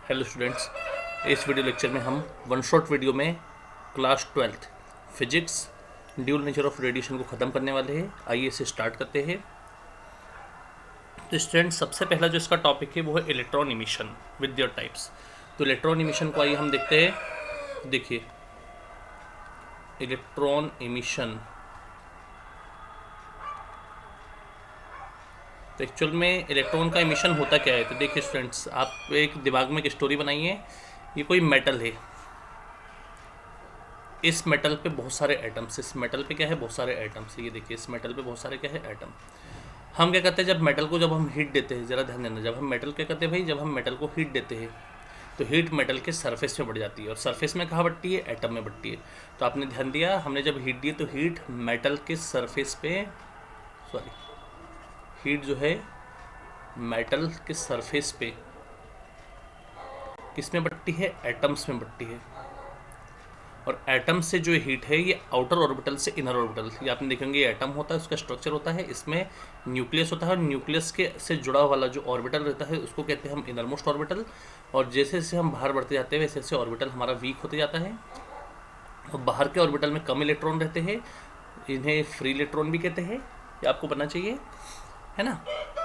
Hello students, इस video lecture में हम वन शॉट वीडियो में class 12th physics dual nature of radiation को ख़त्म करने वाले हैं। आइए इसे स्टार्ट करते हैं। तो स्टूडेंट्स, सबसे पहला जो इसका टॉपिक है वो है electron emission with their types. तो इलेक्ट्रॉन इमिशन को आइए हम देखते हैं। देखिए, इलेक्ट्रॉन इमिशन तो एक्चुअल में इलेक्ट्रॉन का इमिशन होता क्या है। तो देखिए स्टूडेंट्स, आप एक दिमाग में एक स्टोरी बनाइए। ये कोई मेटल है, इस मेटल पे बहुत सारे एटम्स, इस मेटल पे क्या है, बहुत सारे एटम्स। ये देखिए, इस मेटल पे बहुत सारे क्या है, एटम। हम क्या करते हैं, जब मेटल को जब हम हीट देते हैं, ज़रा ध्यान देना, जब हम मेटल क्या करते हैं भाई, जब हम मेटल को हीट देते हैं तो हीट मेटल के सरफेस में बढ़ जाती है। और सरफेस में कहाँ बढ़ती है, एटम में बढ़ती है। तो आपने ध्यान दिया, हमने जब हीट दी तो हीट मेटल के सरफेस पे, सॉरी, हीट जो है मेटल के सरफेस पे किस में बढ़ती है, एटम्स में बढ़ती है। और एटम से जो हीट है ये आउटर ऑर्बिटल से इनर ऑर्बिटल, ये आपने देखेंगे ये एटम होता है, उसका स्ट्रक्चर होता है, इसमें न्यूक्लियस होता है और न्यूक्लियस के से जुड़ा वाला जो ऑर्बिटल रहता है उसको कहते हैं हम इनर मोस्ट ऑर्बिटल। और जैसे जैसे हम बाहर बढ़ते जाते हैं वैसे वैसे ऑर्बिटल हमारा वीक होते जाता है। और बाहर के ऑर्बिटल में कम इलेक्ट्रॉन रहते हैं, इन्हें फ्री इलेक्ट्रॉन भी कहते हैं, ये आपको पता चाहिए, है ना।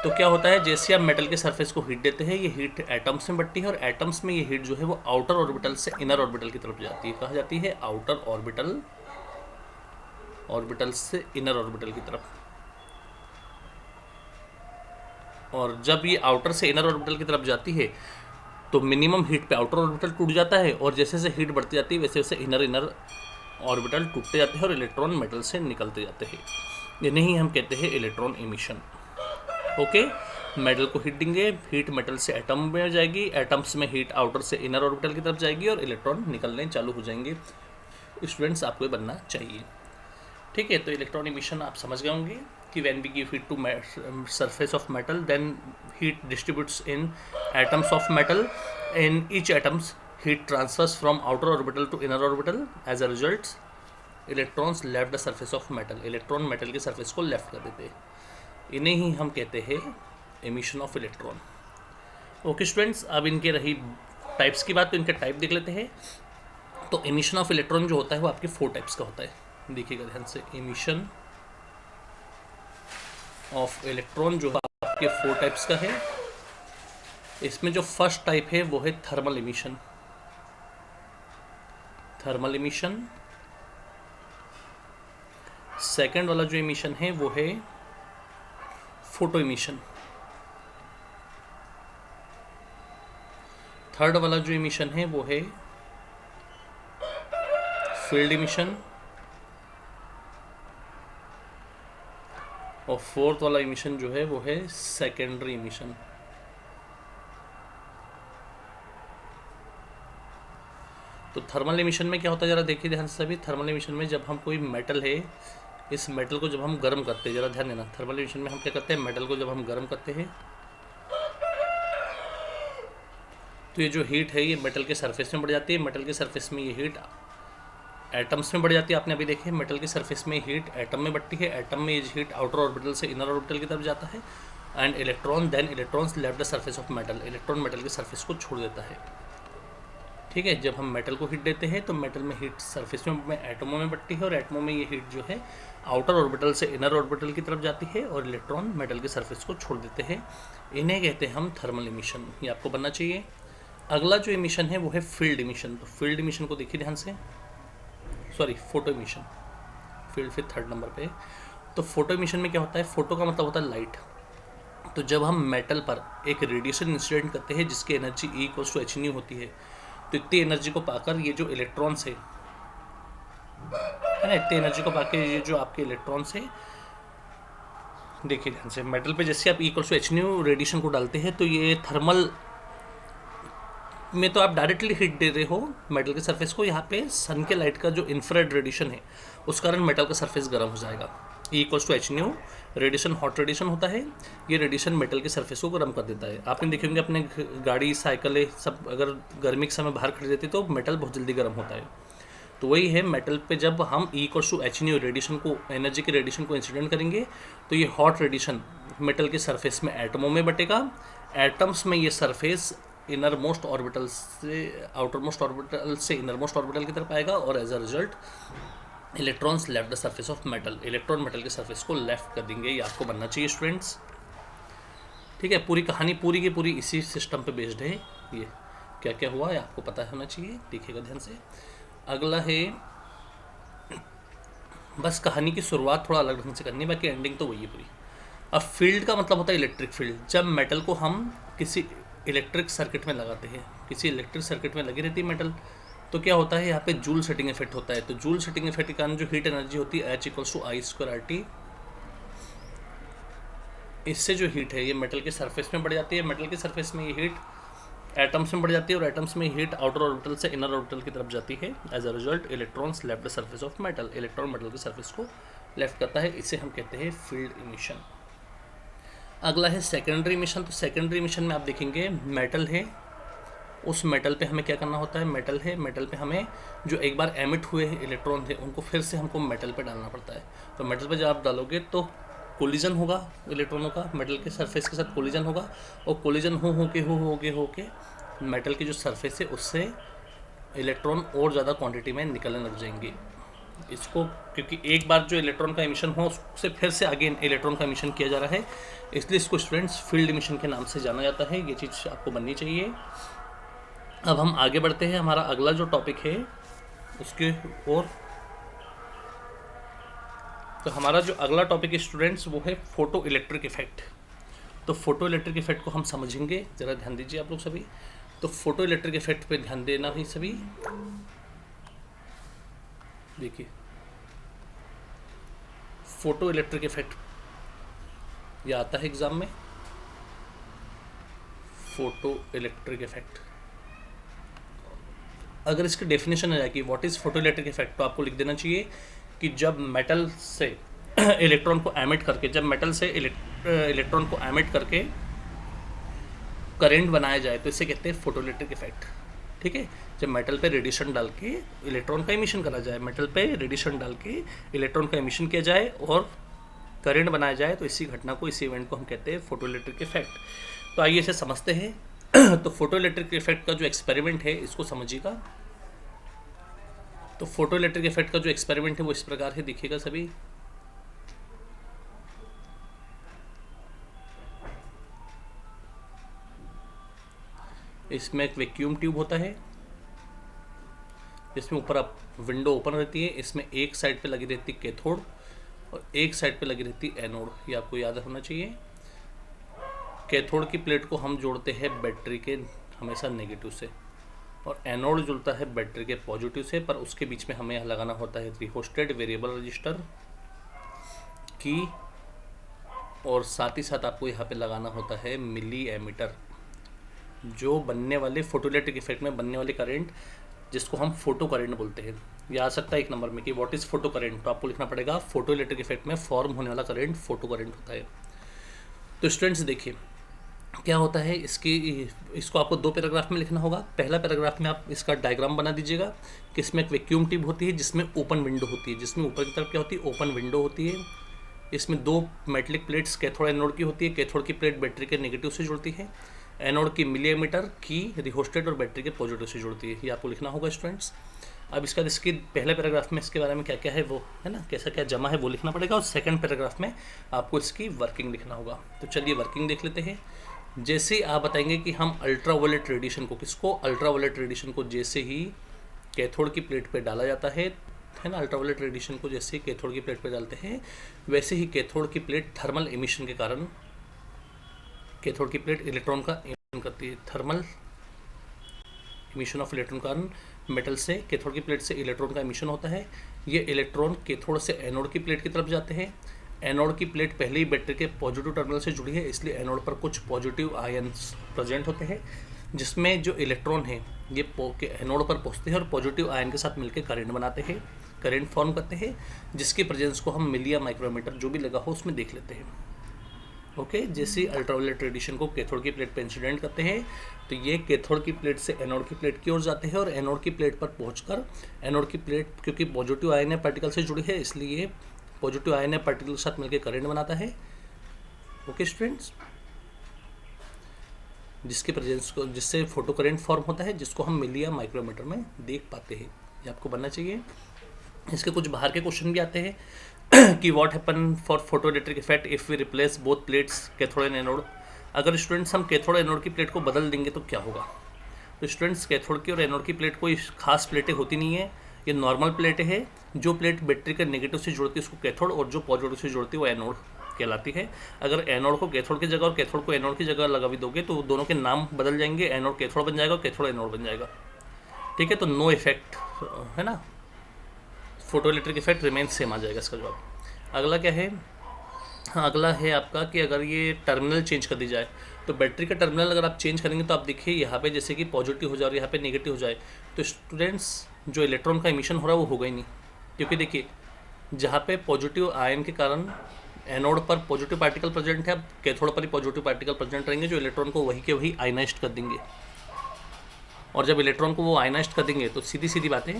तो क्या होता है, जैसे आप मेटल के सरफेस को हीट देते हैं, ये हीट एटम्स में बढ़ती है और एटम्स में ये हीट जो है वो आउटर ऑर्बिटल से इनर ऑर्बिटल की तरफ जाती है। कहा जाती है आउटर ऑर्बिटल, ऑर्बिटल से इनर ऑर्बिटल की तरफ। और जब ये आउटर से इनर ऑर्बिटल की तरफ जाती है तो मिनिमम हीट पे आउटर ऑर्बिटल टूट जाता है, और जैसे जैसे हीट बढ़ती जाती है वैसे वैसे इनर ऑर्बिटल टूटते जाते हैं और इलेक्ट्रॉन मेटल से निकलते जाते हैं। इन्हें ही हम कहते हैं इलेक्ट्रॉन इमिशन। ओके, मेटल को हीट देंगे, हीट मेटल से एटम में जाएगी, एटम्स में हीट आउटर से इनर ऑर्बिटल की तरफ जाएगी और इलेक्ट्रॉन निकलने चालू हो जाएंगे। स्टूडेंट्स, आपको बनना चाहिए, ठीक है। तो इलेक्ट्रॉन इमिशन आप समझ गए होंगे कि when we give heat to surface of metal then heat distributes in atoms of metal. In each atoms heat transfers from outer orbital to inner orbital. As a result electrons left the surface of metal, electron metal के surface को left कर देते हैं। इन्हें ही हम कहते हैं emission of electron. Okay students, अब इनके रही टाइप्स की बात, तो इनके टाइप देख लेते हैं। तो एमिशन ऑफ इलेक्ट्रॉन जो होता है वो आपके 4 टाइप्स का होता है। देखिएगा ध्यान से, एमिशन ऑफ इलेक्ट्रॉन जो आपके 4 टाइप्स का है। इसमें जो फर्स्ट टाइप है वो है thermal emission. Thermal emission. Second वाला जो एमिशन है वो है फोटो इमिशन। थर्ड वाला जो इमिशन है वो है फील्ड इमिशन। और फोर्थ वाला इमिशन जो है वो है सेकेंडरी इमिशन। तो थर्मल इमिशन में क्या होता है, जरा देखिए ध्यान से सभी। थर्मल इमिशन में जब हम कोई मेटल है, इस मेटल को जब हम गर्म करते हैं, जरा ध्यान देना, थर्मल इमिशन में हम क्या करते हैं, मेटल को जब हम गर्म करते हैं तो ये जो हीट है ये मेटल के सरफेस में बढ़ जाती है। मेटल के सरफेस में ये हीट एटम्स में बढ़ जाती है। आपने अभी देखे, मेटल के सरफेस में हीट एटम में बढ़ती है, एटम में ये हीट आउटर ऑर्बिटल से इनर ऑर्बिटल की तरफ जाता है। And electron then electrons left the surface of metal, electron metal के सरफेस को छोड़ देता है, ठीक है। जब हम मेटल को हीट देते हैं तो मेटल में हीट सरफेस में एटमों में बढ़ती है और एटमों में ये हीट जो है आउटर ऑर्बिटल से इनर ऑर्बिटल की तरफ जाती है और इलेक्ट्रॉन मेटल के सरफेस को छोड़ देते हैं। इन्हें कहते हैं हम थर्मल इमिशन, ये आपको बनना चाहिए। अगला जो इमिशन है वो है फील्ड इमिशन। तो फील्ड इमिशन को देखिए ध्यान से, सॉरी, फोटो इमिशन, फील्ड फिर थर्ड नंबर पे। तो फोटो इमिशन में क्या होता है, फोटो का मतलब होता है लाइट। तो जब हम मेटल पर एक रेडिएशन इंसिडेंट करते हैं जिसकी एनर्जी E=hν होती है, तो इतनी एनर्जी को पाकर ये जो इलेक्ट्रॉन्स है ना, इतनी एनर्जी को पाकर ये जो आपके इलेक्ट्रॉन्स है, देखिए ध्यान से, मेटल पे जैसे आप E=hν रेडिएशन को डालते हैं तो ये थर्मल में तो आप डायरेक्टली हीट दे रहे हो मेटल के सरफेस को। यहाँ पे सन के लाइट का जो इंफ्रारेड रेडिएशन है उस कारण मेटल का सरफेस गर्म हो जाएगा। E=hν रेडिएशन हॉट रेडिएशन होता है, ये रेडिएशन मेटल के सरफेस को गर्म कर देता है। आपने देखेंगे अपने गाड़ी, साइकिलें सब अगर गर्मी के समय बाहर खड़ी रहती तो मेटल बहुत जल्दी गर्म होता है। तो वही है, मेटल पे जब हम E=hν रेडिएशन को, एनर्जी के रेडिएशन को इंसिडेंट करेंगे तो ये हॉट रेडिएशन मेटल के सरफेस में एटमों में बटेगा। एटम्स में ये सरफेस इनर मोस्ट ऑर्बिटल से आउटर मोस्ट ऑर्बिटल से इनर मोस्ट ऑर्बिटल की तरफ आएगा और as a result electrons left the surface of metal, electron metal के सरफेस को लेफ्ट कर देंगे। ये आपको बनना चाहिए स्टूडेंट्स। ठीक है, पूरी कहानी पूरी की पूरी इसी सिस्टम पे बेस्ड है। ये क्या क्या हुआ है आपको पता होना चाहिए, देखिएगा ध्यान से। अगला है, बस कहानी की शुरुआत थोड़ा अलग ढंग से करनी है, बाकी एंडिंग तो वही है पूरी। अब फील्ड का मतलब होता है इलेक्ट्रिक फील्ड। जब मेटल को हम किसी इलेक्ट्रिक सर्किट में लगाते हैं, किसी इलेक्ट्रिक सर्किट में लगी रहती है मेटल, तो क्या होता है यहाँ पे जूल सेटिंग इफेक्ट होता है। तो जूल सेटिंग इफेक्ट के कारण जो हीट एनर्जी होती है H=I²RT, इससे जो हीट है ये मेटल के सरफेस में बढ़ जाती है। मेटल के सरफेस में ये हीट एटम्स में बढ़ जाती है और एटम्स में हीट आउटर ऑर्बिटल से इनर ऑर्बिटल की तरफ जाती है। As a result electrons left the surface of metal, electron metal के सरफेस को लेफ्ट करता है, इसे हम कहते हैं फील्ड इमिशन। अगला है सेकेंडरी इमिशन। तो सेकेंडरी इमिशन में आप देखेंगे मेटल है, उस मेटल पे हमें क्या करना होता है, मेटल है, मेटल पे हमें जो एक बार एमिट हुए इलेक्ट्रॉन थे उनको फिर से हमको मेटल पे डालना पड़ता है। तो मेटल पे जब आप डालोगे तो कोलिजन होगा इलेक्ट्रॉनों का, मेटल के सरफेस के साथ कोलिजन होगा और कोलिजन हो के मेटल की जो सरफेस है उससे इलेक्ट्रॉन और ज़्यादा क्वांटिटी में निकलने लग जाएंगे। इसको क्योंकि एक बार जो इलेक्ट्रॉन का एमिशन हो उससे फिर से आगे इलेक्ट्रॉन का एमिशन किया जा रहा है, इसलिए इसको स्टूडेंट्स फील्ड एमिशन के नाम से जाना जाता है। ये चीज़ आपको बननी चाहिए। अब हम आगे बढ़ते हैं, हमारा अगला जो टॉपिक है उसके और, तो हमारा जो अगला टॉपिक है स्टूडेंट्स वो है फोटो इलेक्ट्रिक इफेक्ट। तो फोटो इलेक्ट्रिक इफेक्ट को हम समझेंगे, ज़रा ध्यान दीजिए आप लोग सभी। तो फोटो इलेक्ट्रिक इफेक्ट पे ध्यान देना ही सभी। देखिए फोटो इलेक्ट्रिक इफेक्ट ये आता है एग्जाम में, फोटो इलेक्ट्रिक इफेक्ट। अगर इसकी डेफिनेशन आ जाएगी what is photo electric effect, तो आपको लिख देना चाहिए कि जब मेटल से इलेक्ट्रॉन को एमिट करके, जब मेटल से इलेक्ट्रॉन को एमिट करके करंट बनाया जाए तो इसे कहते हैं फोटो इलेक्ट्रिक इफेक्ट। ठीक है, जब मेटल पे रेडिएशन डाल के इलेक्ट्रॉन का एमिशन करा जाए, मेटल पे रेडिएशन डाल के इलेक्ट्रॉन का एमिशन किया जाए और करंट बनाया जाए, तो इसी घटना को, इसी इवेंट को हम कहते हैं फोटो इलेक्ट्रिक इफेक्ट। तो आइए इसे समझते हैं। तो फोटो इलेक्ट्रिक इफेक्ट का जो एक्सपेरिमेंट है इसको समझिएगा। तो फोटो इलेक्ट्रिक इफेक्ट का जो एक्सपेरिमेंट है वो इस प्रकार है, देखिएगा सभी। इसमें एक वैक्यूम ट्यूब होता है, इसमें ऊपर आप विंडो ओपन रहती है, इसमें एक साइड पे लगी रहती है कैथोड और एक साइड पे लगी रहती है एनोड, ये आपको याद होना चाहिए। कैथोड की प्लेट को हम जोड़ते हैं बैटरी के हमेशा नेगेटिव से और एनोड जुड़ता है बैटरी के पॉजिटिव से, पर उसके बीच में हमें लगाना होता है रिहोस्टेड वेरिएबल रजिस्टर की, और साथ ही साथ आपको यहाँ पे लगाना होता है मिली एमीटर। जो बनने वाले फोटो इलेक्ट्रिक इफेक्ट में बनने वाले करंट जिसको हम फोटो करंट बोलते हैं, ये आ सकता है एक नंबर में कि व्हाट इज़ फोटो करंट, तो आपको लिखना पड़ेगा फोटो इलेक्ट्रिक इफेक्ट में फॉर्म होने वाला करंट फोटो करंट होता है। तो स्टूडेंट्स देखिए क्या होता है, इसको आपको दो पैराग्राफ में लिखना होगा। पहला पैराग्राफ में आप इसका डायग्राम बना दीजिएगा कि इसमें एक वैक्यूम ट्यूब होती है जिसमें ओपन विंडो होती है, जिसमें ऊपर की तरफ क्या होती है, ओपन विंडो होती है। इसमें दो मेटलिक प्लेट्स कैथोड एनोड की होती है, कैथोड की प्लेट बैटरी के नेगेटिव से जुड़ती है, एनोड की मिली एमीटर की रिहोस्टेट और बैटरी के पॉजिटिव से जुड़ती है। ये आपको लिखना होगा स्टूडेंट्स। अब इसके पहले पैराग्राफ में इसके बारे में क्या क्या है वो है ना, कैसा क्या जमा है वो लिखना पड़ेगा, और सेकंड पैराग्राफ में आपको इसकी वर्किंग लिखना होगा। तो चलिए वर्किंग देख लेते हैं। जैसे आप बताएंगे कि हम अल्ट्रावायलेट रेडिएशन को, किसको, अल्ट्रावायलेट रेडिएशन को जैसे ही कैथोड की प्लेट पे डाला जाता है ना, अल्ट्रावायलेट रेडिएशन को जैसे ही कैथोड की प्लेट पे डालते हैं वैसे ही कैथोड की प्लेट थर्मल एमिशन के कारण, कैथोड की प्लेट इलेक्ट्रॉन का एमिशन करती है, थर्मल एमिशन ऑफ इलेक्ट्रॉन के कारण मेटल से कैथोड की प्लेट से इलेक्ट्रॉन का एमिशन होता है। ये इलेक्ट्रॉन कैथोड से एनोड की प्लेट की तरफ जाते हैं। एनोड की प्लेट पहले ही बैटरी के पॉजिटिव टर्मिनल से जुड़ी है, इसलिए एनोड पर कुछ पॉजिटिव आयन्स प्रेजेंट होते हैं, जिसमें जो इलेक्ट्रॉन है ये एनोड पर पहुंचते हैं और पॉजिटिव आयन के साथ मिलकर करंट बनाते हैं, करंट फॉर्म करते हैं, जिसकी प्रेजेंस को हम मिली या माइक्रोमीटर जो भी लगा हो उसमें देख लेते हैं। ओके, जैसे अल्ट्रावायलेट रेडिएशन को कैथोड की प्लेट पर इंसिडेंट करते हैं तो ये कैथोड की प्लेट से एनोड की प्लेट की ओर जाते हैं और एनोड की प्लेट पर पहुंचकर एनोड की प्लेट, क्योंकि पॉजिटिव आयन पार्टिकल से जुड़ी है इसलिए पॉजिटिव आयन पार्टिकल के साथ मिलकर करंट बनाता है। ओके स्टूडेंट्स, जिसके प्रेजेंस को, जिससे फोटो करेंट फॉर्म होता है, जिसको हम मिली या माइक्रोमीटर में देख पाते हैं। ये आपको बनना चाहिए। इसके कुछ बाहर के क्वेश्चन भी आते हैं कि what happen for photoelectric effect if we replace both plates cathode and anode. अगर स्टूडेंट्स हम कैथोड एनोड की प्लेट को बदल देंगे तो क्या होगा। तो स्टूडेंट्स कैथोड की और एनोड की प्लेट कोई खास प्लेटें होती नहीं है, ये नॉर्मल प्लेटें हैं। जो प्लेट बैटरी के नेगेटिव से जुड़ती है उसको कैथोड, और जो पॉजिटिव से जुड़ती है वो एनोड कहलाती है। अगर एनोड को कैथोड की जगह और कैथोड को एनोड की जगह लगा भी दोगे तो दोनों के नाम बदल जाएंगे, एनोड कैथोड बन जाएगा और कैथोड एनोड बन जाएगा। ठीक है, तो नो इफेक्ट है ना, photoelectric effect remain same आ जाएगा इसका जवाब। अगला क्या है, हाँ अगला है आपका कि अगर ये टर्मिनल चेंज कर दी जाए, तो बैटरी का टर्मिनल अगर आप चेंज करेंगे तो आप देखिए यहाँ पे जैसे कि पॉजिटिव हो जाए और यहाँ पे नेगेटिव हो जाए, तो स्टूडेंट्स जो इलेक्ट्रॉन का इमिशन हो रहा है वो होगा ही नहीं। क्योंकि देखिए जहाँ पे पॉजिटिव आयन के कारण एनोड पर पॉजिटिव पार्टिकल प्रेजेंट है, अब कैथोड पर ही पॉजिटिव पार्टिकल प्रेजेंट रहेंगे जो इलेक्ट्रॉन को वही के वही आयनाइज्ड कर देंगे। और जब इलेक्ट्रॉन को वो आयनाइज्ड कर देंगे तो सीधी सीधी बातें,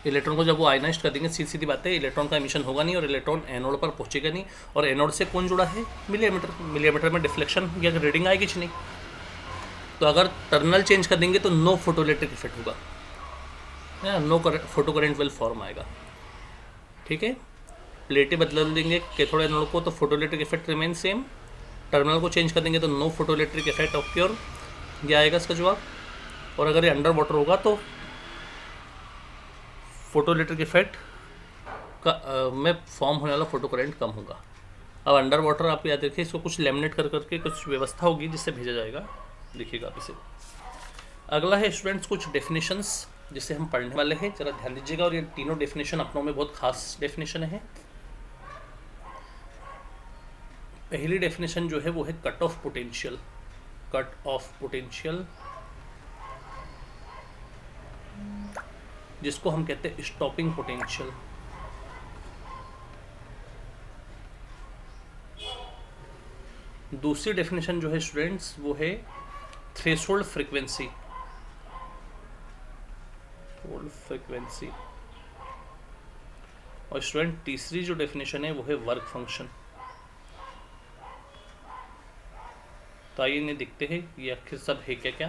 इलेक्ट्रॉन को जब वो आयनाइज्ड कर देंगे सीधी सीधी बातें, इलेक्ट्रॉन का एमिशन होगा नहीं और इलेक्ट्रॉन एनोड पर पहुंचेगा नहीं। और एनोड से कौन जुड़ा है, मिलीमीटर में डिफ्लेक्शन या रीडिंग आएगी कि नहीं। तो अगर टर्मिनल चेंज कर देंगे तो नो फोटो इलेक्ट्रिक इफेक्ट होगा, no photo current will form आएगा। ठीक है, प्लेटें बदल देंगे कैथोड एनोड को तो photoelectric effect remain same, terminal को चेंज कर देंगे तो no photoelectric effect of pure, ये आएगा इसका जवाब। और अगर ये अंडर वाटर होगा तो फोटो इलेक्ट्रिक इफेक्ट का में फॉर्म होने वाला फोटो करेंट कम होगा। अब अंडर वाटर आप याद रखिए, इसको कुछ लेमिनेट कर करके कुछ व्यवस्था होगी जिससे भेजा जाएगा, देखिएगा आप इसे। अगला है स्टूडेंट्स कुछ डेफिनेशंस जिसे हम पढ़ने वाले हैं, जरा ध्यान दीजिएगा। और ये तीनों डेफिनेशन अपनों में बहुत खास डेफिनेशन है। पहली डेफिनेशन जो है वो है cut off potential. Cut off potential जिसको हम कहते हैं स्टॉपिंग पोटेंशियल। दूसरी डेफिनेशन जो है स्टूडेंट्स वो है थ्रेशोल्ड फ्रीक्वेंसी। फ्रीक्वेंसी। और स्टूडेंट तीसरी जो डेफिनेशन है वो है वर्क फंक्शन। तो आइए इन्हें देखते हैं ये आखिर सब है क्या क्या।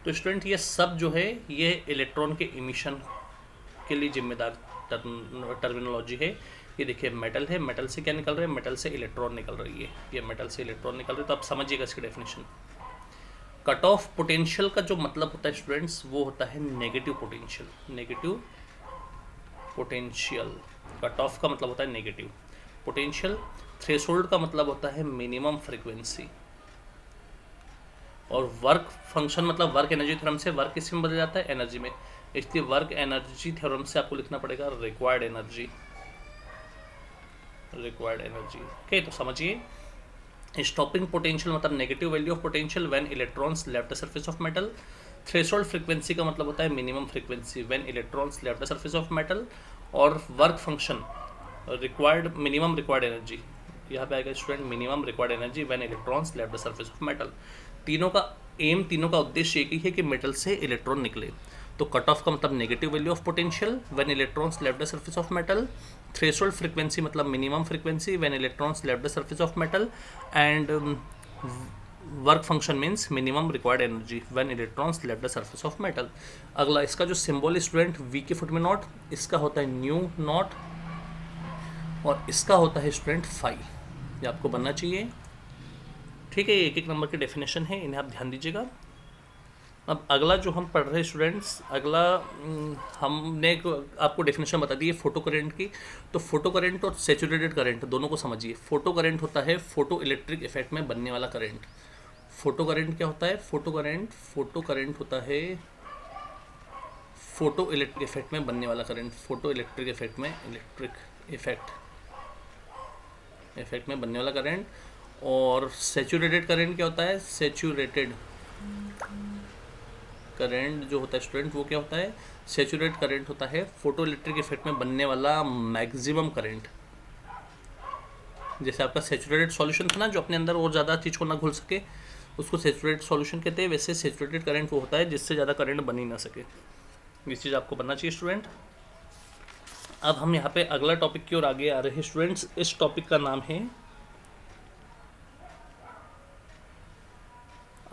तो स्टूडेंट ये सब जो है ये इलेक्ट्रॉन के इमिशन के लिए जिम्मेदार टर्मिनोलॉजी है। ये देखिए मेटल है, मेटल से क्या निकल रहा है, मेटल से इलेक्ट्रॉन निकल रही है, ये मेटल से इलेक्ट्रॉन निकल रहे हैं। तो आप समझिएगा इसकी डेफिनेशन। कट ऑफ पोटेंशियल का जो मतलब होता है स्टूडेंट्स वो होता है negative potential. Negative potential, cut off का मतलब होता है नेगेटिव पोटेंशियल। थ्रेशोल्ड का मतलब होता है मिनिमम फ्रीक्वेंसी। और वर्क फंक्शन मतलब वर्क एनर्जी थ्योरम से वर्क किस में बदल जाता है, एनर्जी में। इसलिए वर्क एनर्जी थ्योरम से आपको लिखना पड़ेगा required energy. Required energy okay. तो समझिए स्टॉपिंग पोटेंशियल मतलब negative value of potential when electrons left the surface of metal. Threshold frequency का मतलब होता है minimum frequency when electrons left the surface of metal. और work function required minimum required energy, यहाँ पे आएगा student minimum required energy when electrons left the surface of metal. तीनों का एम, तीनों का उद्देश्य एक ही है कि मेटल से इलेक्ट्रॉन निकले। तो कट ऑफ का मतलब negative value of potential when electrons left the surface of metal. Threshold frequency मतलब minimum frequency when electrons left the surface of metal. And work function means minimum required energy when electrons left the surface of metal. अगला इसका जो symbol student V के फुट में nought, इसका होता है न्यू नॉट और इसका होता है स्टूडेंट फाई। ये आपको बनना चाहिए। ठीक है, एक एक नंबर की डेफिनेशन है, इन्हें आप ध्यान दीजिएगा। अब अगला जो हम पढ़ रहे हैं स्टूडेंट्स, अगला हमने आपको डेफिनेशन बता दी है फोटो करंट की। तो फोटो करंट और सैचुरेटेड करंट दोनों को समझिए। फोटो करंट होता है फोटो इलेक्ट्रिक इफेक्ट में बनने वाला करंट। फोटो करंट क्या होता है, फोटो करंट होता है फोटो इलेक्ट्रिक इफेक्ट में बनने वाला करंट। फोटो इलेक्ट्रिक इफेक्ट में इफेक्ट में बनने वाला करंट। और सैचुरेटेड करंट क्या होता है, सैचुरेटेड करंट जो होता है स्टूडेंट वो क्या होता है, सैचुरेटेड करंट होता है फोटो इलेक्ट्रिक इफेक्ट में बनने वाला मैक्सिमम करंट। जैसे आपका सैचुरेटेड सॉल्यूशन था ना जो अपने अंदर और ज़्यादा चीज़ को ना घुल सके, उसको सैचुरेटेड सॉल्यूशन कहते हैं। वैसे सैचुरेटेड करंट वो होता है जिससे ज़्यादा करंट बन ही ना सके। ये चीज़ आपको बनना चाहिए स्टूडेंट। अब हम यहाँ पे अगला टॉपिक की ओर आगे आ रहे हैं स्टूडेंट्स। इस टॉपिक का नाम है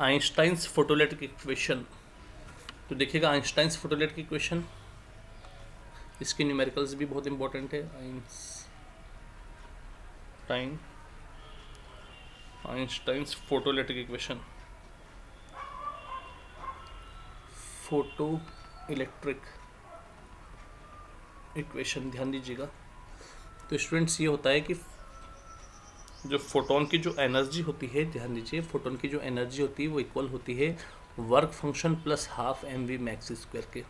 आइंस्टाइन्स फोटोइलेक्ट्रिक इक्वेशन। तो देखिएगा आइंस्टाइन्स फोटोइलेक्ट्रिक इक्वेशन, इसकी न्यूमेरिकल्स भी बहुत इंपॉर्टेंट है। Einstein's photoelectric equation, photo electric equation, ध्यान दीजिएगा। तो स्टूडेंट्स ये होता है कि जो फोटोन की जो एनर्जी होती है, ध्यान दीजिए, फोटोन की जो एनर्जी होती है वो इक्वल होती है work function plus half M we max square के,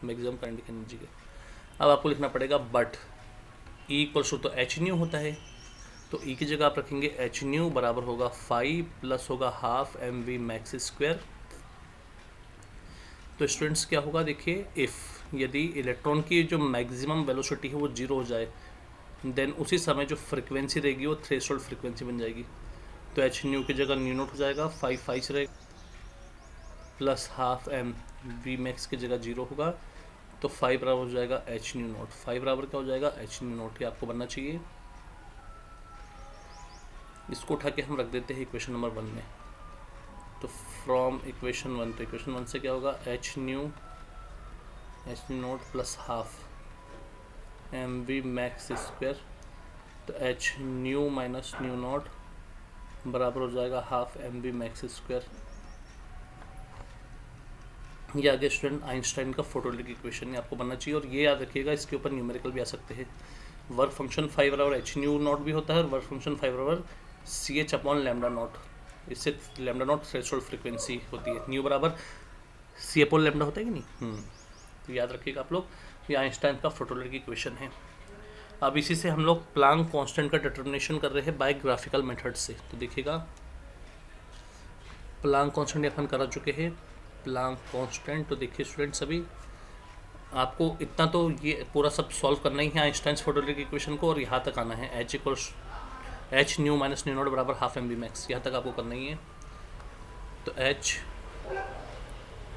मैक्सिमम काइनेटिक एनर्जी के। अब आपको लिखना पड़ेगा but E equals to H nu होता है, तो ई की जगह आप रखेंगे एच न्यू बराबर होगा 5 प्लस होगा half M we max square. तो स्टूडेंट्स क्या होगा, देखिए, इफ़ यदि इलेक्ट्रॉन की जो मैक्सिमम वेलोसिटी है वो 0 हो जाए, देन उसी समय जो फ्रिक्वेंसी रहेगी वो थ्रेशोल्ड फ्रिक्वेंसी बन जाएगी। तो एच न्यू की जगह न्यू नोट हो जाएगा, 5 रहेगा, plus half M we max की जगह 0 होगा, तो 5 बराबर हो जाएगा एच न्यू नोट। 5 बराबर क्या हो जाएगा, एच न्यू नोट। ये आपको बनना चाहिए। इसको उठा के हम रख देते हैं इक्वेशन नंबर 1 में। तो फ्रॉम इक्वेशन 1, तो इक्वेशन 1 से क्या होगा, H nu nought plus half M we max square, तो H nu minus nu nought बराबर हो जाएगा half M we max square. ये आगे स्टूडेंट आइंस्टाइन का फोटोइलेक्ट्रिक इक्वेशन आपको बनना चाहिए, और ये याद रखिएगा इसके ऊपर न्यूमेरिकल भी आ सकते हैं। वर्क फंक्शन 5 बराबर एच न्यू नॉट भी होता है, और वर्क फंक्शन 5 बराबर c h upon lambda nought. इससे लैम्डा नॉट थ्रेशोल्ड फ्रिक्वेंसी होती है, न्यू बराबर सी अपॉन लैम्डा होता है कि नहीं। तो याद रखिएगा आप लोग, ये आइंस्टाइन का फोटोइलेक्ट्रिक इक्वेशन है। अब इसी से हम लोग प्लांक कांस्टेंट का डिटर्मिनेशन कर रहे हैं बाय ग्राफिकल मेथड से। तो देखिएगा प्लांक कांस्टेंट अपन करा चुके हैं, प्लांक कांस्टेंट। तो देखिए स्टूडेंट्स, अभी आपको इतना तो ये पूरा सब सॉल्व करना ही है आइंस्टाइन्स फोटोइलेक्ट्रिक इक्वेशन को, और यहाँ तक आना है H equals H nu minus nu nought बराबर हाफ एम वी मैक्स, यहाँ तक आपको करना ही है। तो एच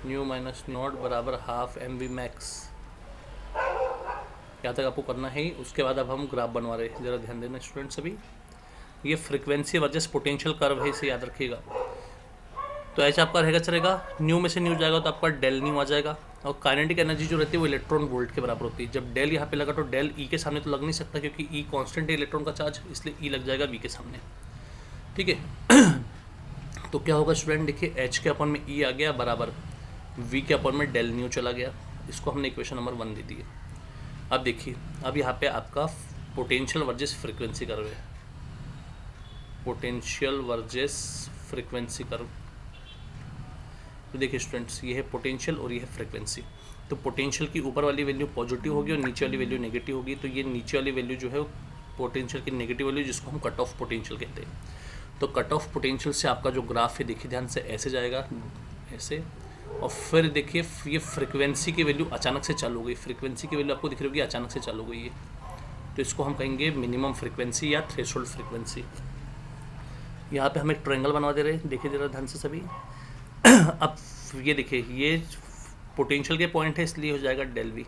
न्यू माइनस नॉट बराबर हाफ एम वी मैक्स, यहाँ तक आपको करना है। उसके बाद अब हम ग्राफ बनवा रहे हैं, ज़रा ध्यान देना स्टूडेंट्स। अभी ये फ्रीक्वेंसी वर्सेस पोटेंशियल कर्व है, इसे याद रखिएगा। तो एच आपका रहेगा, चलेगा, न्यू में से न्यू जाएगा तो आपका डेल न्यू आ जाएगा, और काइनेटिक एनर्जी जो रहती है वो इलेक्ट्रॉन वोल्ट के बराबर होती है। जब डेल यहाँ पे लगा तो डेल ई के सामने तो लग नहीं सकता, क्योंकि ई कांस्टेंट है इलेक्ट्रॉन का चार्ज, इसलिए ई लग जाएगा वी के सामने, ठीक है। तो क्या होगा स्टूडेंट, देखिए एच के अपन में ई आ गया बराबर वी के अपन में डेल न्यू चला गया। इसको हमने इक्वेशन नंबर 1 दे दी है। अब देखिए, अब यहाँ पे आपका पोटेंशियल वर्सेस फ्रीक्वेंसी कर्व है, पोटेंशियल वर्सेस फ्रीक्वेंसी कर्व। तो देखिए स्टूडेंट्स, ये है पोटेंशियल और ये है फ्रीक्वेंसी। तो पोटेंशियल की ऊपर वाली वैल्यू पॉजिटिव होगी और नीचे वाली वैल्यू नेगेटिव होगी। तो ये नीचे वाली वैल्यू जो है पोटेंशियल की नेगेटिव वैल्यू, जिसको हम कट ऑफ पोटेंशियल कहते हैं। तो कट ऑफ पोटेंशियल से आपका जो ग्राफ है, देखिए ध्यान से, ऐसे जाएगा, ऐसे, और फिर देखिए ये फ्रीक्वेंसी की वैल्यू अचानक से चालू हो गई। फ्रीक्वेंसी की वैल्यू आपको दिख रही होगी अचानक से चालू हो गई है, तो इसको हम कहेंगे मिनिमम फ्रीक्वेंसी या थ्रेशोल्ड फ्रीक्वेंसी। यहाँ पे हम एक ट्रायंगल बनवा दे रहे हैं, देखिए जरा ध्यान से सभी। अब ये देखिए, ये पोटेंशियल के पॉइंट है, इसलिए हो जाएगा डेल वी,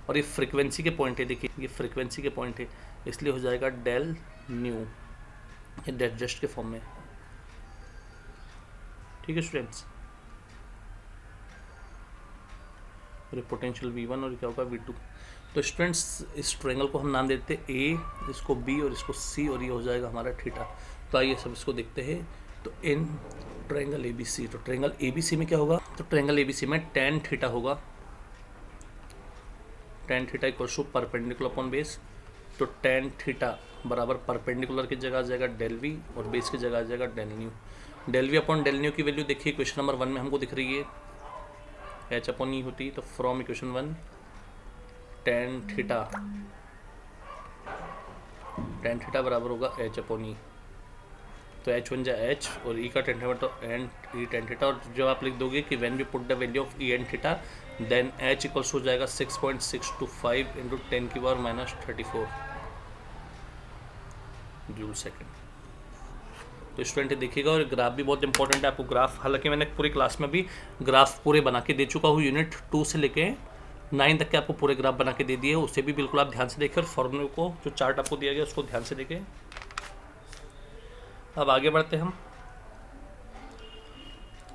और ये फ्रीक्वेंसी के पॉइंट है, देखिए ये फ्रीक्वेंसी के पॉइंट है, इसलिए हो जाएगा डेल न्यू, ये डेडजस्ट के फॉर्म में, ठीक है स्टूडेंट्स। और पोटेंशियल V1 और क्या होगा V2। तो स्टूडेंट्स, इस ट्रायंगल को हम नाम देते हैं A, इसको B और इसको C, और ये हो जाएगा हमारा थीटा। तो आइए सब इसको देखते हैं। तो इन ट्रायंगल ABC, तो ट्रायंगल ABC में क्या होगा, तो ट्रायंगल ABC में tan थीटा होगा, tan theta equal to perpendicular upon base. तो tan थीटा बराबर परपेंडिकुलर की जगह आ जाएगा डेल V, और बेस की जगह आ जाएगा del nu. Del V upon del nu की वैल्यू देखिए क्वेश्चन नंबर 1 में हमको दिख रही है, एच अपॉन ई होती। तो फ्रॉम इक्वेशन 1 tan थीटा बराबर होगा एच अपॉन ई। तो एच बन जाए एच, और ई का tan थीटा तो एन ई tan थीटा। और जब आप लिख दोगे कि when we put the value of E n theta, then h equals हो जाएगा 6.625 इंटू 10 की पावर माइनस 34 जूल सेकेंड। तो स्टूडेंट देखिएगा, और ग्राफ भी बहुत इंपॉर्टेंट है आपको। ग्राफ, हालांकि मैंने पूरी क्लास में भी ग्राफ पूरे बना के दे चुका हूँ, यूनिट 2 से लेके 9 तक के आपको पूरे ग्राफ बना के दे दिए, उससे भी बिल्कुल आप ध्यान से देखिए, और फॉर्मूले को, जो चार्ट आपको दिया गया उसको ध्यान से देखें। अब आगे बढ़ते हम।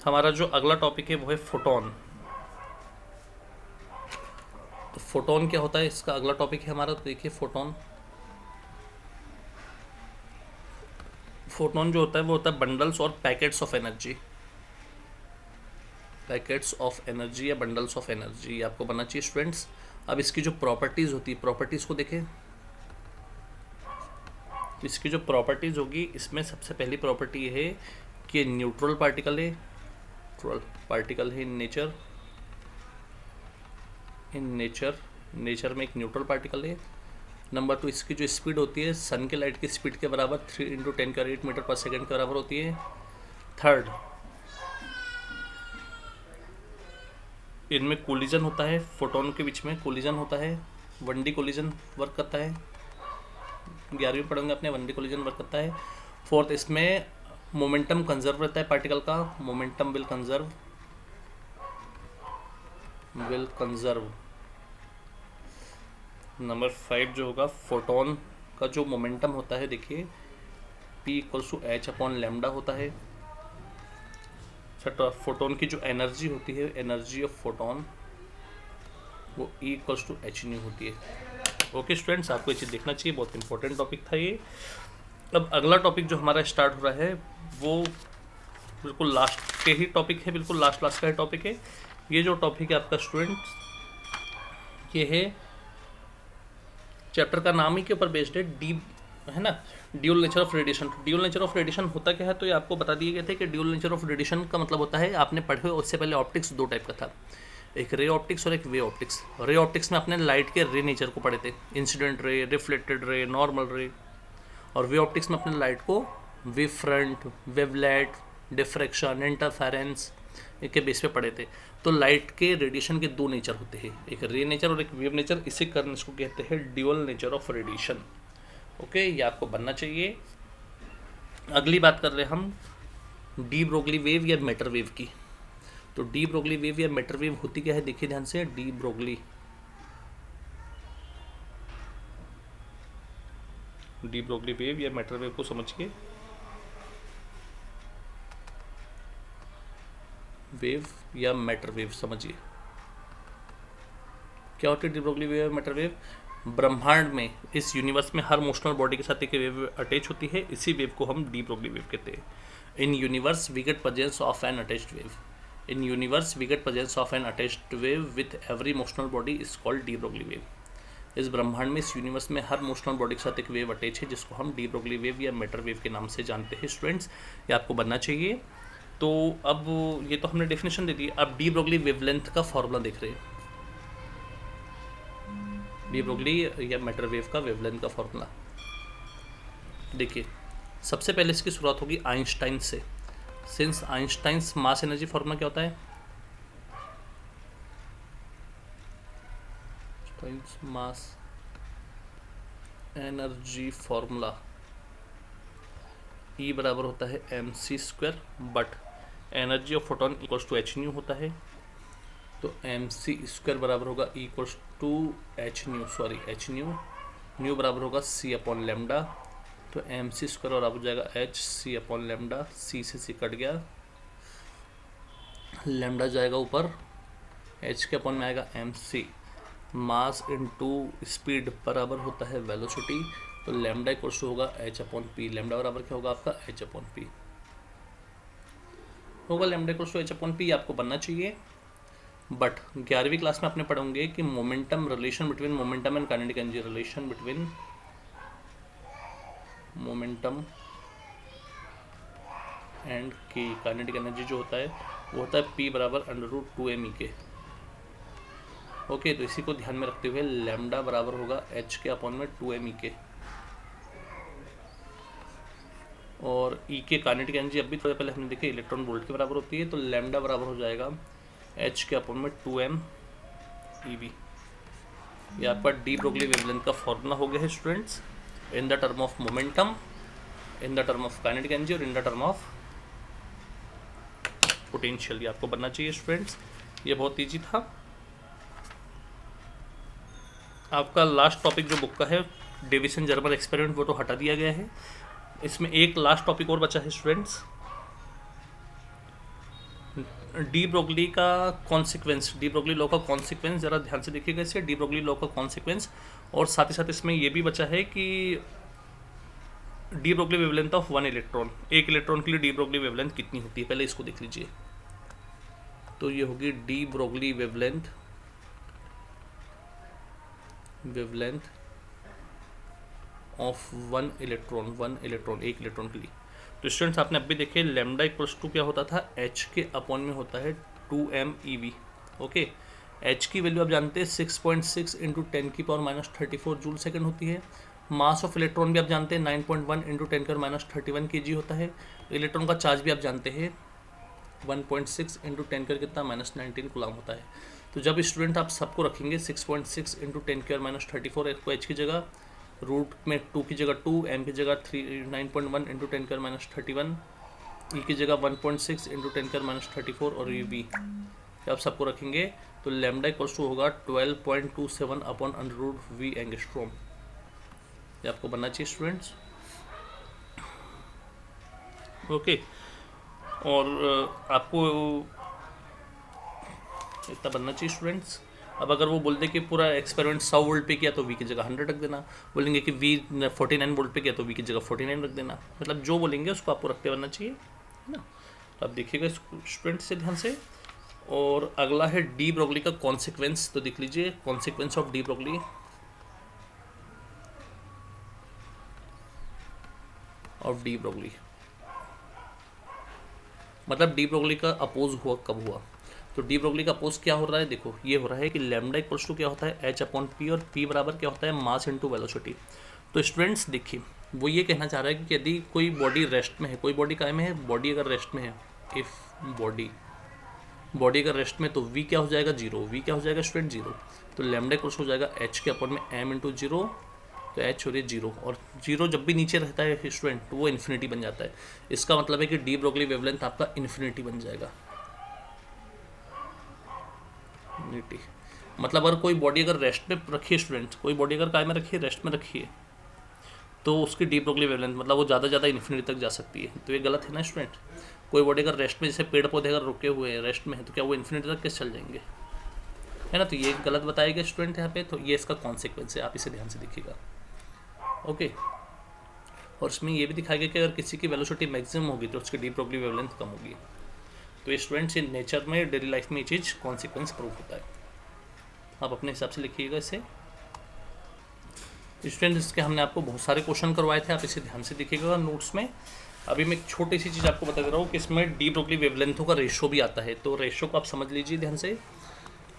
हमारा जो अगला टॉपिक है वो है फोटोन। तो फोटोन क्या होता है, इसका अगला टॉपिक है हमारा। तो देखिए फोटोन, फोटोन जो होता है वो होता है बंडल्स और packets of energy, packets of energy या बंडल्स ऑफ एनर्जी, आपको बनना चाहिए स्टूडेंट्स। अब इसकी जो प्रॉपर्टीज़ होती है, प्रॉपर्टीज़ को देखें। तो इसकी जो प्रॉपर्टीज़ होगी, इसमें सबसे पहली प्रॉपर्टी ये है कि न्यूट्रल पार्टिकल है, न्यूट्रल पार्टिकल है इन नेचर, नेचर में एक न्यूट्रल पार्टिकल है। नंबर 2, इसकी जो स्पीड होती है सन के लाइट की स्पीड के बराबर 3 × 10⁸ मीटर पर सेकेंड के बराबर होती है। थर्ड, इनमें कोलिजन होता है, फोटोन के बीच में कोलिजन होता है, 1D कोलिजन वर्क करता है, 11वीं पढ़ेंगे अपने 1D कोलिजन वर्क करता है। फोर्थ, इसमें मोमेंटम कंजर्व रहता है पार्टिकल का, मोमेंटम विल कंजर्व। नंबर 5 जो होगा, फोटोन का जो मोमेंटम होता है, देखिए P = h/λ होता है। तो फोटोन की जो एनर्जी होती है, एनर्जी ऑफ फोटोन, वो E = h होती है। ओके स्टूडेंट्स, आपको ये चीज़ देखना चाहिए, बहुत इंपॉर्टेंट टॉपिक था ये। अब अगला टॉपिक जो हमारा स्टार्ट हो रहा है वो बिल्कुल लास्ट के ही टॉपिक है, बिल्कुल लास्ट का ही टॉपिक है। ये जो टॉपिक है आपका स्टूडेंट्स, ये है चैप्टर का नाम ही के ऊपर बेस्ड है, डी है ना, dual nature of radiation. Dual nature of radiation होता क्या है, तो ये आपको बता दिए गए थे कि ड्यूल नेचर ऑफ रेडिएशन का मतलब होता है, आपने पढ़े हुए उससे पहले ऑप्टिक्स 2 टाइप का था, एक रे ऑप्टिक्स और एक वे ऑप्टिक्स। रे ऑप्टिक्स में अपने लाइट के रे नेचर को पढ़े थे, incident ray, reflected ray, normal रे। और वे ऑप्टिक्स में अपने लाइट को wave front, wavelet, diffraction, interference के बेस पे पढ़े थे। तो लाइट के रेडिएशन के 2 नेचर होते हैं, एक रे नेचर और एक वेव नेचर। इसी कारण इसको कहते हैं dual nature of radiation. Okay, ये आपको बनना चाहिए। अगली बात कर रहे हैं हम डी ब्रोगली वेव या मैटर वेव की। तो डी ब्रोगली वेव या मैटर वेव होती क्या है, देखिए ध्यान से। डी ब्रोगली वेव या मैटर वेव को समझिए। वेव या मैटर वेव समझिए क्या होती है डी ब्रोगली वेव या मैटर वेव। ब्रह्मांड में, इस यूनिवर्स में हर मोशनल बॉडी के साथ एक वेव अटैच होती है, इसी वेव को हम डी ब्रोगली वेव कहते हैं। In universe we get presence of an attached wave. In universe we get presence of an attached wave with every motional body is called de Broglie wave. इस ब्रह्मांड में, इस universe में हर motional body के साथ एक वेव अटैच है, जिसको हम डी ब्रोगली वेव या मैटर वेव के नाम से जानते हैं। स्टूडेंट्स, ये आपको बनना चाहिए। तो अब ये तो हमने डेफिनेशन दे दी, अब डी ब्रोगली वेवलेंथ का फॉर्मूला देख रहे हैं। डी ब्रोगली या मैटर वेव का वेवलेंथ का फॉर्मूला देखिए। सबसे पहले इसकी शुरुआत होगी आइंस्टाइन से। Since Einstein's mass energy formula क्या होता है, मास एनर्जी फॉर्मूला E बराबर होता है mc², but energy of photon equals to h nu होता है। तो mc² बराबर होगा E equals to h nu, nu बराबर होगा c/λ। तो mc² बराबर हो जाएगा h c/λ, c से c कट गया, लैम्डा जाएगा ऊपर, h के अपॉन में आएगा mc। मास इनटू स्पीड बराबर होता है वेलोसिटी, तो लैम्डा इक्वल्स टू होगा h/p। लैम्डा बराबर क्या होगा आपका h/p होगा, लैम्डा इक्वल्स टू h/p आपको बनना चाहिए। बट 11वीं क्लास में आपने पढ़ोगे कि momentum relation between momentum and kinetic energy, relation between momentum and की काइनेटिक एनर्जी जो होता है वो होता है p बराबर √2mE। ओके, तो इसी को ध्यान में रखते हुए लैम्डा बराबर होगा h के अपॉन में 2mE। और E के काइनेटिक एनर्जी अभी थोड़े पहले हमने देखी इलेक्ट्रॉन वोल्ट के बराबर होती है, तो लैम्डा बराबर हो जाएगा h के अपॉन में 2m eV। ये आपका डी ब्रोगली वेवलेंथ का फॉर्मूला हो गया है students, in the term of momentum, in the term of kinetic energy और in the term of potential. ये आपको बनना चाहिए स्टूडेंट्स, ये बहुत ईजी था। आपका लास्ट टॉपिक जो बुक का है डेविसन जर्मर एक्सपेरिमेंट, वो तो हटा दिया गया है। इसमें एक लास्ट टॉपिक और बचा है स्टूडेंट्स, डी ब्रोगली का कॉन्सिक्वेंस, डी ब्रोगली लॉ का कॉन्सिक्वेंस ज़रा ध्यान से देखिएगा इसे, डी ब्रोगली लॉ का कॉन्सिक्वेंस। और साथ ही साथ इसमें ये भी बचा है कि D Broglie wavelength of one electron, एक इलेक्ट्रॉन के लिए डी ब्रोगली वेवलेंथ कितनी होती है, पहले इसको देख लीजिए। तो ये होगी D Broglie wavelength of one electron, एक इलेक्ट्रॉन के लिए। तो स्टूडेंट्स आपने अभी देखे लैम्डा इक्वल्स टू क्या होता था, एच के अपॉन में होता है 2 MeV। ओके, एच की वैल्यू आप जानते हैं 6.6 इंटू 10⁻34 जूल सेकंड होती है। मास ऑफ इलेक्ट्रॉन भी आप जानते हैं 9.1 इंटू 10⁻31 kg होता है। इलेक्ट्रॉन का चार्ज भी आप जानते हैं 1.6 इंटू 10 कर कितना -19 कूलम होता है। तो जब स्टूडेंट आप सबको रखेंगे 6.6 इंटू 10⁻34 को एच की जगह, रूट में 2 की जगह 2, एम की जगह 9.1 इंटू 10⁻31, ई की जगह 1.6 इंटू 10⁻34 और ये वी आप सबको रखेंगे तो लैम्डा इक्वल्स टू होगा 12.27 अपॉन √V एंगस्ट्रॉम। ये आपको बनना चाहिए स्टूडेंट्स। ओके, और आपको इतना बनना चाहिए स्टूडेंट्स। अब अगर वो बोल दे कि पूरा एक्सपेरिमेंट 100 वोल्ट पे किया तो वी की जगह 100 रख देना, बोलेंगे कि वी 49 वोल्ट पे किया तो वी की जगह 49 रख देना, मतलब जो बोलेंगे उसको आपको रखते बनना चाहिए, है ना। तो आप देखिएगा स्टूडेंट से ध्यान से। और अगला है डी ब्रोगली का कॉन्सिक्वेंस, तो देख लीजिए कॉन्सिक्वेंस ऑफ डी ब्रोगली मतलब डी ब्रोगली का अपोज हुआ कब हुआ। तो डी ब्रोगली का अपोज क्या हो रहा है, देखो ये हो रहा है कि लैम्डा इक्वल्स टू क्या होता है एच अपॉन पी, और पी बराबर क्या होता है मास इंटू वेलोसिटी। तो स्टूडेंट्स देखिए वो ये कहना चाह रहा है कि यदि कोई बॉडी रेस्ट में है, कोई बॉडी काय में है, बॉडी अगर रेस्ट में है, इफ बॉडी अगर रेस्ट में, तो वी क्या हो जाएगा 0, वी क्या हो जाएगा स्टूडेंट 0। तो लैम्डा इक्वल्स हो जाएगा एच के अपॉन में एम इंटू 0, तो एच हो रही है 0, और 0 जब भी नीचे रहता है स्टूडेंट तो वो इन्फिनिटी बन जाता है। इसका मतलब है कि डी ब्रोगली वेवलेंथ आपका इन्फिनिटी बन जाएगा। मतलब अगर कोई बॉडी अगर रेस्ट में रखी है स्टूडेंट, कोई बॉडी अगर काय में रखी है, रेस्ट में रखी है, तो उसकी डी ब्रोगली वेवलेंथ मतलब वो ज़्यादा इन्फिनिटी तक जा सकती है। तो ये गलत है ना स्टूडेंट। कोई बॉडी अगर रेस्ट में, जैसे पेड़ पौधे अगर रुके हुए हैं रेस्ट में है, तो क्या वो इन्फिनिटी तक कैसे चल जाएंगे, है ना। तो ये गलत बताएगा स्टूडेंट यहाँ पे, तो ये इसका कॉन्सिक्वेंस है, आप इसे ध्यान से देखिएगा। ओके, और इसमें ये भी दिखाया गया कि अगर किसी की वेलोसिटी मैक्सिमम होगी तो उसकी डी ब्रोगली वेवलेंथ कम होगी। तो ये स्टूडेंट्स इन नेचर में डेली लाइफ में ये चीज़ कॉन्सिक्वेंस प्रूफ होता है। आप अपने हिसाब से लिखिएगा इसे। स्टूडेंट इसके हमने आपको बहुत सारे क्वेश्चन करवाए थे, आप इसे ध्यान से देखिएगा नोट्स में। अभी मैं एक छोटी सी चीज़ आपको बता दे रहा हूँ कि इसमें डी ब्रोगली वेवलेंथों का रेशो भी आता है। तो रेशो को आप समझ लीजिए ध्यान से।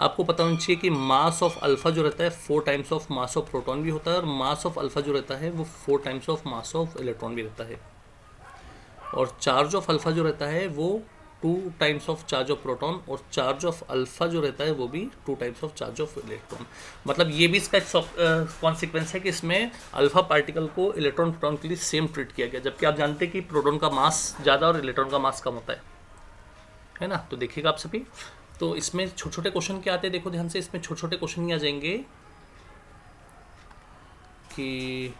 आपको पता होना चाहिए कि मास ऑफ अल्फ़ा जो रहता है 4 times of mass of proton भी होता है, और मास ऑफ अल्फ़ा जो रहता है वो 4 times of mass of electron भी रहता है। और चार्ज ऑफ अल्फ़ा जो रहता है वो 2 times of charge of proton, और चार्ज ऑफ अल्फ़ा जो रहता है वो भी 2 times of charge of electron. मतलब ये भी इसका कॉन्सिक्वेंस है कि इसमें अल्फ़ा पार्टिकल को इलेक्ट्रॉन प्रोटॉन के लिए सेम ट्रीट किया गया, जबकि आप जानते हैं कि प्रोटॉन का मास ज़्यादा और इलेक्ट्रॉन का मास कम होता है ना। तो देखिएगा आप सभी। तो इसमें छोटे छोटे क्वेश्चन क्या आते हैं, देखो ध्यान से। इसमें छोटे छोटे क्वेश्चन ये आ जाएंगे कि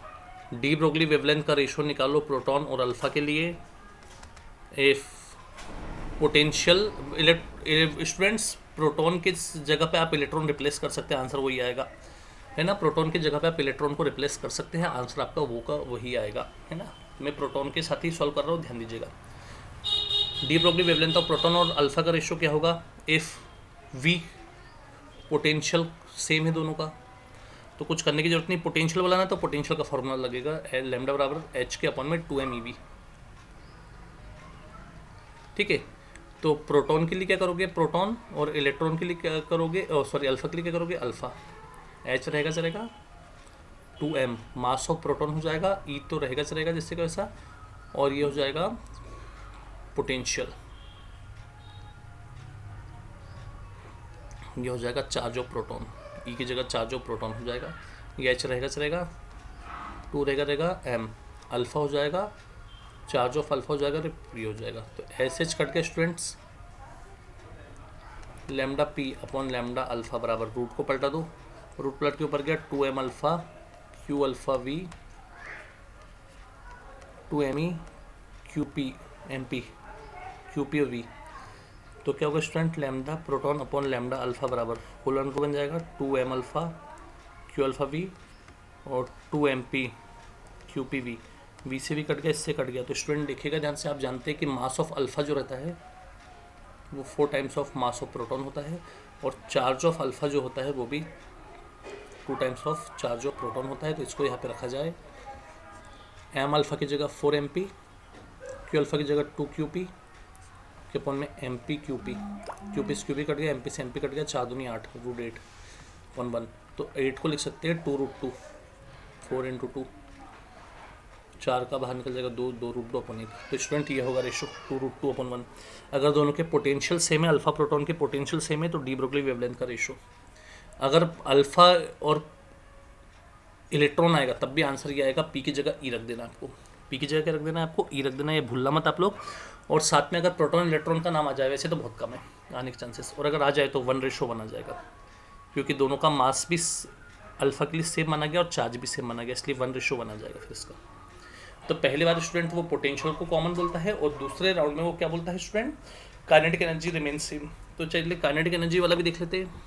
डी ब्रोगली वेवलेंथ का रेशो निकालो प्रोटॉन और अल्फ़ा के लिए। इफ पोटेंशियल स्टूडेंट्स, प्रोटॉन की जगह पे आप इलेक्ट्रॉन रिप्लेस कर सकते हैं, आंसर वही आएगा, है ना। प्रोटॉन की जगह पे आप इलेक्ट्रॉन को रिप्लेस कर सकते हैं, आंसर आपका वही आएगा, है ना। मैं प्रोटॉन के साथ ही सॉल्व कर रहा हूँ, ध्यान दीजिएगा। D Broglie wavelength of proton और अल्फ़ा का रेशो क्या होगा, इफ़ वी पोटेंशियल सेम है दोनों का, तो कुछ करने की जरूरत नहीं। पोटेंशियल बनाना तो पोटेंशियल का फॉर्मूला लगेगा लैम्डा बराबर एच के अपॉन में 2 MeV, ठीक है। तो प्रोटॉन के लिए क्या करोगे प्रोटॉन, और इलेक्ट्रॉन के लिए क्या करोगे, अल्फ़ा के लिए क्या करोगे अल्फ़ा। एच रहेगा चलेगा 2m, मास ऑफ प्रोटॉन हो जाएगा, ई तो रहेगा चलेगा जिससे कैसा, और ये हो जाएगा पोटेंशियल, ये हो जाएगा चार्ज ऑफ प्रोटॉन, ई की जगह चार्ज ऑफ प्रोटॉन हो जाएगा, ये एच रहेगा चलेगा, 2 रहेगा m, अल्फ़ा हो जाएगा, चार्ज ऑफ अल्फ़ा हो जाएगा, पी हो जाएगा। तो एस एच कट के students lambda p upon lambda alpha बराबर, रूट को पलटा दो, रूट पलट के ऊपर गया 2m alpha q alpha v 2me q p m p q p v, तो क्या होगा student, lambda proton upon lambda alpha बराबर होल अंडर बन जाएगा 2m alpha Q alpha V और 2mp Q p we. We से भी cut गया, इससे कट गया। तो स्टूडेंट देखिएगा ध्यान से, आप जानते हैं कि मास ऑफ अल्फा जो रहता है वो 4 times of mass of proton होता है, और चार्ज ऑफ अल्फा जो होता है वो भी 2 times of charge of proton होता है। तो इसको यहाँ पे रखा जाए, एम अल्फा की जगह 4mp, क्यू अल्फा की जगह 2qp के अपॉन में mp qp, qp से qp कट गया, mp से mp कट गया, 4 दूनी 8 रूट 8 अपॉन 1। तो 8 को लिख सकते हैं 2 रूट 2, 4 इंटू 2, 4 का बाहर निकल जाएगा 2, 2 रूट 2 अपॉन 1। तो स्टूडेंट ये होगा रेशो 2 रूट 2 अपॉन 1। अगर दोनों के पोटेंशियल सेम है, अल्फा प्रोटॉन के पोटेंशियल सेम है, तो डी ब्रोगली वेवलेंथ का रेशो। अगर अल्फा और इलेक्ट्रॉन आएगा तब भी आंसर ये आएगा, पी की जगह ई रख देना आपको, पी की जगह क्या रख देना है आपको, ई रख देना, ये भूलना मत आप लोग। और साथ में अगर प्रोटॉन इलेक्ट्रॉन का नाम आ जाए, वैसे तो बहुत कम है आने के चांसेस, और अगर आ जाए तो 1:1 आ जाएगा, क्योंकि दोनों का मास भी अल्फा के लिए सेम माना गया और चार्ज भी सेम माना गया, इसलिए 1:1 आ जाएगा फिर इसका। तो पहली बार स्टूडेंट वो पोटेंशियल को कॉमन बोलता है, और दूसरे राउंड में वो क्या बोलता है student, kinetic energy remain same. तो चलिए काइनेटिक एनर्जी वाला भी देख लेते हैं।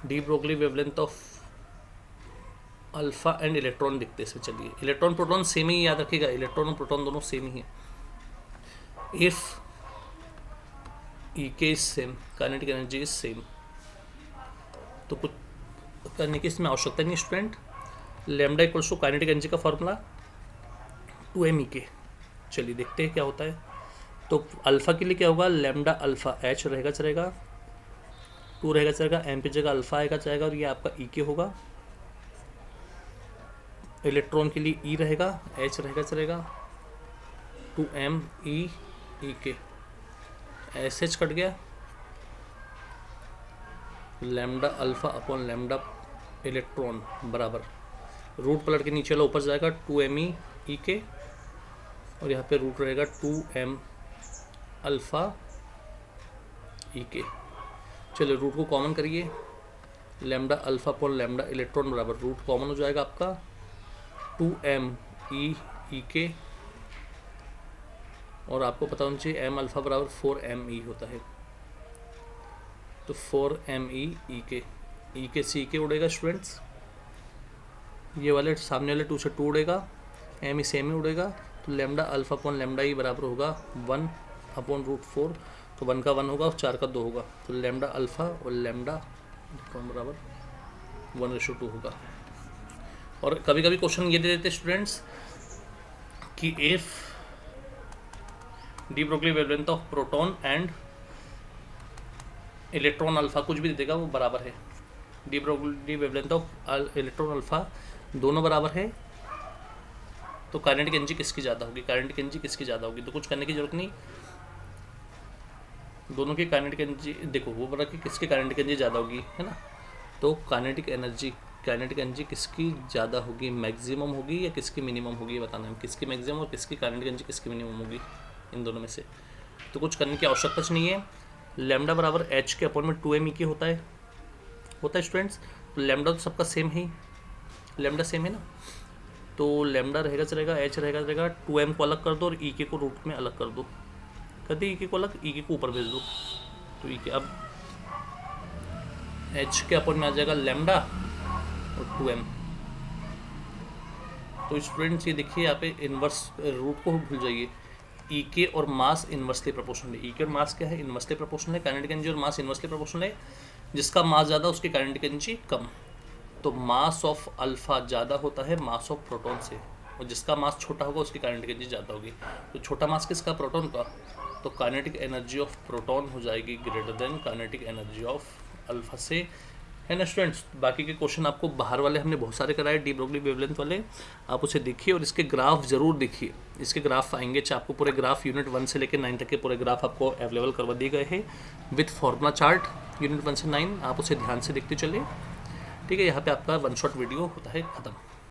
D Broglie wavelength of alpha and electron दिखते हैं। चलिए इलेक्ट्रॉन प्रोटॉन सेम ही याद रखिएगा, इलेक्ट्रॉन और प्रोटॉन दोनों सेम ही है। If E K is same, kinetic energy is same, तो कुछ करने की इसमें आवश्यकता नहीं student. Lambda equals to kinetic energy का फॉर्मूला 2m/e²। चलिए देखते हैं क्या होता है। तो अल्फा के लिए क्या होगा, लैम्डा अल्फा h रहेगा चलेगा, 2 रहेगा चलेगा, m पे जगह अल्फा आएगा चाहेगा, और ये आपका e होगा। इलेक्ट्रॉन के लिए e रहेगा, h रहेगा चलेगा, 2m/e²। SH कट गया, lambda alpha upon lambda electron बराबर रूट पलट के नीचे वाला ऊपर जाएगा 2m/e², और यहाँ पे रूट रहेगा 2m अल्फा e²। चलिए रूट को कॉमन करिए, lambda alpha upon lambda electron बराबर रूट कॉमन हो जाएगा आपका 2m/e², और आपको पता होना चाहिए m अल्फा बराबर 4me होता है। तो 4me/e², e से e उड़ेगा स्टूडेंट्स, ये वाले सामने वाले 2 से 2 उड़ेगा, m से m उड़ेगा, तो लैम्डा अल्फा अपॉन लैम्डा ई बराबर होगा 1 अपॉन रूट 4। तो 1 का 1 होगा और 4 का 2 होगा, तो लैम्डा अल्फा और लैम्डा इलेक्ट्रॉन बराबर 1:2 होगा। और कभी कभी क्वेश्चन ये दे देते स्टूडेंट्स कि if D Broglie wavelength of proton and electron alpha, कुछ भी दे देगा वो बराबर है, D Broglie wavelength of electron alpha दोनों बराबर है, तो काइनेटिक एनर्जी किसकी ज़्यादा होगी, काइनेटिक एनर्जी किसकी ज़्यादा होगी। तो कुछ करने की जरूरत नहीं, दोनों की काइनेटिक एनर्जी देखो, वो बोला कि किसकी काइनेटिक एनर्जी ज़्यादा होगी, है ना। तो काइनेटिक एनर्जी किसकी ज़्यादा होगी, मैक्सिमम होगी या किसकी मिनिमम होगी, ये बताना है, किसकी मैक्सिमम और किसकी काइनेटिक एनर्जी किसकी मिनिमम होगी, इन दोनों में से। तो कुछ करने की आवश्यकता नहीं है। लैम्डा बराबर h के अपॉन में 2m/e² होता है स्टूडेंट्स। तो लैम्डा तो सबका सेम ही, लैम्डा सेम है ना, तो लैम्डा रहेगा चलेगा, h रहेगा चलेगा, 2m को अलग कर दो और e² को रूट में अलग कर दो, कर दी e² को अलग, e² को ऊपर भेज दो, तो e के अब h के अपॉन में आ जाएगा लैम्डा और 2m। तो स्टूडेंट्स ये देखिए यहाँ पे इन्वर्स रूट को भूल जाइए, E और मास इन्वर्सली प्रोपोर्शनल है। E और मास क्या है, इन्वर्सली प्रोपोर्शनल है। काइनेटिक एनर्जी और मास इन्वर्सली प्रोपोर्शनल है, जिसका मास ज़्यादा उसकी काइनेटिक एनर्जी कम। तो मास ऑफ अल्फा ज़्यादा होता है मास ऑफ प्रोटॉन से, और जिसका मास छोटा होगा उसकी काइनेटिक एनर्जी ज़्यादा होगी। तो छोटा मास किसका, प्रोटॉन का, तो काइनेटिक एनर्जी ऑफ प्रोटॉन हो जाएगी greater than kinetic energy of alpha से, है ना स्टूडेंट्स। बाकी के क्वेश्चन आपको बाहर वाले हमने बहुत सारे कराए, डी ब्रोगली वेवलेंथ वाले, आप उसे देखिए और इसके ग्राफ जरूर देखिए। इसके ग्राफ आएंगे, आपको पूरे ग्राफ यूनिट 1 से लेकर 9 तक के पूरे ग्राफ आपको अवेलेबल करवा दिए गए हैं विथ फॉर्मूला चार्ट यूनिट 1 से 9। आप उसे ध्यान से देखते चलिए, ठीक है। यहाँ पे आपका 1 शॉट वीडियो होता है ख़त्म।